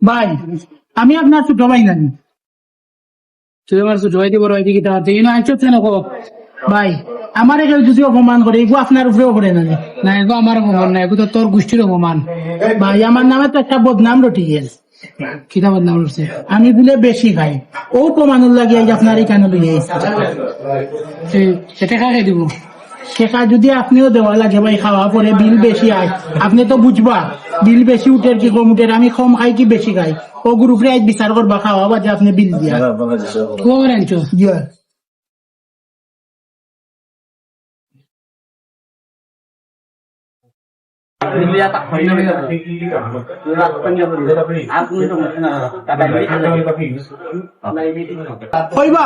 ভাই আমি আপনার ছোট ভাই নানি। তুই আমার ছোট ভাই দিয়ে বড় ভাই দিকে তাহাতে ইনো আইছো কেন কো ভাই আমার কেউ যদি অপমান করে এগুলো আপনার উপরেও করে না। না এগো আমার অপমান না এগো তো তোর গোষ্ঠীর অপমান। ভাই আমার নামে তো একটা বদনাম রটি গেছে। কিতাবের নাম উঠছে আমি বলে বেশি খাই ও প্রমাণের লাগে আপনার এখানে লইয়ে সেটা খাই দিব শেখা যদি আপনিও দেওয়া লাগে ভাই খাওয়া পরে বিল বেশি আয় আপনি তো বুঝবা বিল বেশি উঠের কি কম উঠের আমি কম খাই কি বেশি খাই ও গ্রুপে আজ বিচার করবা খাওয়া বাজে আপনি বিল দিয়া খবর আনছো দিয়া কইবা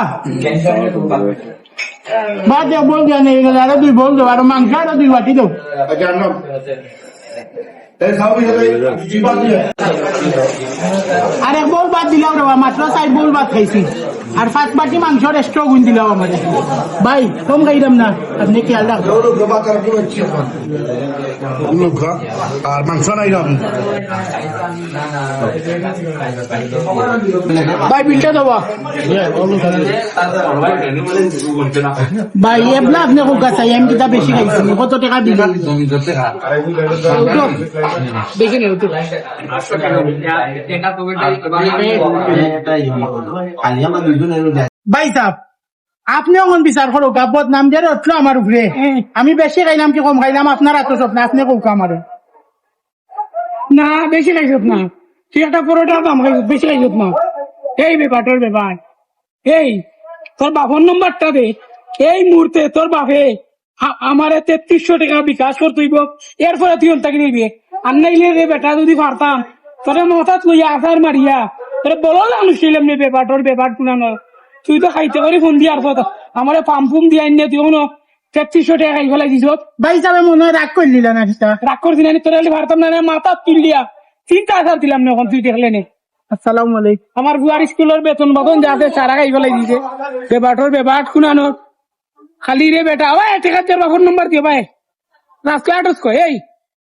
বাদ দে বল দিয়া নেই গেলে আরো দুই বল দেবো আর মাংস আরো দুই বাটি দেবো আর এক বল বাদ দিলাম রে মাত্র 4 বল বাদ খাইছি আর 5 বাটি মাংস এক্সট্রা গুণ দিলাম আমার ভাই কম খাইলাম না আপনি খেয়াল রাখবেন আর মাংস নাই না ভাই বিলটা দেবো ভাই এবলা আপনি কোকা চাই আমি কিতা বেশি খাইছি কত টাকা দিল দেখে নেব তো ভাই সাহেব আপনি অমন বিচার করো গাবত নাম দিয়ে উঠলো আমার উপরে আমি বেশি খাইলাম কি কম খাইলাম আপনার এত স্বপ্ন আপনি কোকা আমার না বেশি খাইছত না তুই একটা পরোটা দাম খাইছ বেশি খাইছত না এই ব্যাপারটার ব্যাপার এই তোর বাপর নম্বরটা দে এই মুহূর্তে তোর বাপে আমার 3300 টাকা বিকাশ করতেইব এরপরে তুই অন্তাকে নিবি আর নাইলে রে বেটা যদি পারতাম তোর মাথাত লইয়া আসার মারিয়া তোর বলো জানুছিলাম নি ব্যাপারটার ব্যাপার শুনানো তুই তো খাইতে পারি ফোন দিয়ে আর আমার পাম্পুম দিয়ে আনিয়ে তুই কোনো 3300 টাকা খাই ফেলাই দিছ ভাই সাহেব মনে হয় রাগ করে দিলা না কিতা রাগ করছি না তোর পারতাম না মাথা তুলিয়া 3,000 দিলাম না এখন তুই দেখলে নে আসসালামু আলাইকুম আমার বুয়ার স্কুলের বেতন বতন যাতে সারা খাই ফেলাই দিছে বেবাটোর বেবাট শুনানো খালি রে বেটা ওই ঠিক আছে বাপর নম্বর দিয়ে ভাই রাস্তা আটস কয় এই